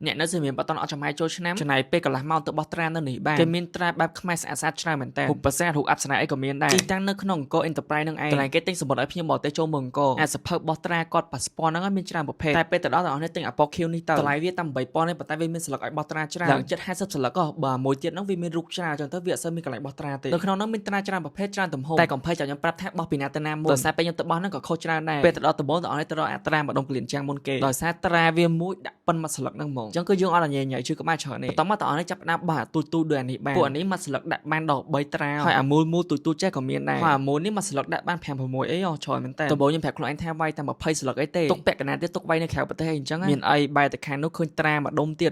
អ្នកនៅជំនាញបតនអត់ចំហាយចូលឆ្នាំចំណាយពេលកន្លះម៉ោងទៅបោះត្រានៅនេះបានគេមានត្រាបែបខ្មែរស្អាតច្រើនមែនតើរូបប្រាសាទរូបអប្សរាអីក៏មានដែរទីតាំងនៅក្នុងអង្គរ Enterprise នឹងឯងកន្លែងគេទិញសម្បត្តិឲ្យភ្ញៀវបរទេសចូលមើលអង្គរអាចសភៅបោះត្រាកត់ប៉ាសពតហ្នឹងមានច្រើនប្រភេទតែពេលទៅដល់ទាំងអស់នេះទិញអាប៉ូខៀវនេះទៅតម្លៃវាតាម 8000 ទេប៉ុន្តែវាមានស្លឹកឲ្យបោះត្រាច្រើនឡើងជិត50ស្លឹកហ៎បើមួយទៀតហ្នឹងវាមានរូបច្រើនអញ្ចឹងទៅវាអត់សូវមានកន្លែងបោះត្រាទេនៅក្នុងហ្នឹងមានត្រាច្រើនប្រភេទច្រើនទំហំតែកុំភ័យចាំខ្ញុំប្រាប់ថាបោះពីណាទៅណាមុនដោយសារពេលខ្ញុំទៅបោះហ្នឹងក៏ខុសច្រើនដែរពេលទៅដល់ដំបូងទាំងអស់នេះទៅរកអាត្រាម្ដងក្លៀនចាំងមុនគេដោយសារត្រាវាមួយដាក់ប៉ុនមួយស្លឹកហ្នឹងហ្មងអញ្ចឹងគឺយើងអត់ញ៉ៃញ៉ៃជឿក្បាលច្រើននេះបន្តមកទាំងអស់នេះចាប់ផ្ដើមបោះទូទូដូចអានេះបានពួកអានេះមួយស្លឹកដាក់បានដល់3ត្រាហើយអាមូលទូទូចេះក៏មានដែរហើយអាមូលនេះមួយស្លឹកដាក់បាន5 6អីច្រើនមែនតើដំបូងខ្ញុំប្រាប់ខ្លួនឯងថាវាយតែ20ស្លឹកអីទេទុកពាក់កណ្ដាលទៀតទុកវាយនៅក្រៅប្រទេសអីអញ្ចឹងមានអីបែរទៅខាងនោះឃើញត្រាមួយដុំទៀត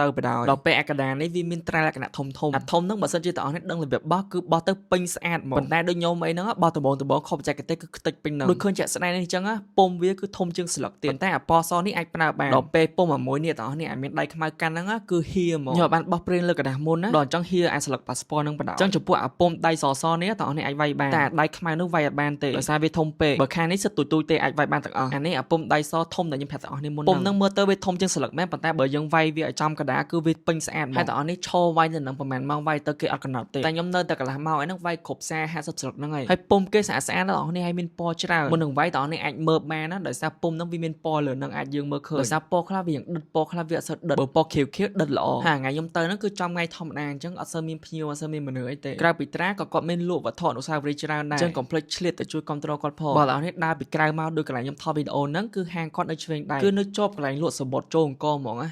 ទៅបដ ாய் ដល់ពេលអាកណ្ដាលនេះវាមានត្រាលក្ខណៈធំអាធំហ្នឹងបើសិនជាទាំងអស់នេះដឹងរបៀបបោះគឺបោះទៅពេញស្អាតហ្មងប៉ុន្តែដូចញោមអីហ្នឹងបោះដំបូងខុសបច្ចេកទេសគឺខ្ទេចពេញហ្នឹងដូចឃើញជាក់ស្ដែងនេះអញ្ចឹងពុំវាគឺធំជាងស្លឹកទៀតប៉ុន្តែអាពណ៌សនេះអាចប្រើបានដល់ពេលពុំមួយនេះទាំងអស់នេះអាចមានដៃខ្មៅកាន់ហ្នឹងគឺហៀហ្មងខ្ញុំបានបោះព្រៀងលើกระดาษមុនណាដល់អញ្ចឹងហៀអាចស្លឹកប៉ាសពតហ្នឹងបដ ாய் អញ្ចឹងចំពោះអាពុំដៃសនេះទាំងអស់នេះអាចវាយបានតែដៃខ្មៅនោះវាយអត់បានទេដោយសារវាធំពេកបើខាងនេះសិតទូចទេអាចវាយបានទាំងអស់អានេះអាពុំដៃសធំដែលខ្ញុំប្រាប់ទាំងអស់នេះមុនពុំហ្នឹងមើលទៅវាធំជាងស្លឹកមែនប៉ុន្តែបើយើងវាយវាឲ្យចំកណ្ដាលគឺវាពេញស្អាតហើយទាំងអស់នេះឈរវាយទៅនឹងប្រហែលម៉ោងវាយទៅគេអត់កំណត់ទេតែខ្ញុំនៅតែកន្លះម៉ោងឯហ្នឹងវាយគ្រប់50ស្លឹកហ្នឹងហើយពុំគេស្អាតទាំងអស់នេះឲ្យមានពណ៌ច្រើនមុននឹងវាយទាំងអស់នេះអាចមើលបានណាដោយសារពុំហ្នឹងវាមានពណ៌លើនឹងអាចយើងមើលឃើញដោយសារពណ៌ខ្លះវាយ៉ាងដិតពណ៌ខ្លះវាអត់សូវដិតបើពណ៌ខៀវដិតល្អហើយថ្ងៃខ្ញុំទៅហ្នឹងគឺចំថ្ងៃធម្មតាអញ្ចឹងអត់សូវមានភ្ញៀវអត់សូវមានមនុស្សអីទេក្រៅពីត្រាក៏គាត់មានលក់វត្ថុអនុស្សាវរីយ៍ច្រើនដែរអញ្ចឹងកុំភ្លេចឆ្លៀតទៅជួយគ្រប់គ្រងគាត់ផងបើទាំងអស់នេះដើរពីក្រៅមកដូចកន្លែងខ្ញុំថតវីដេអូហ្នឹងគឺហាងគាត់នៅឆ្វេងដៃគឺនៅជាប់កន្លែងលក់សំបុត្រចូលអង្គរហ្មងណា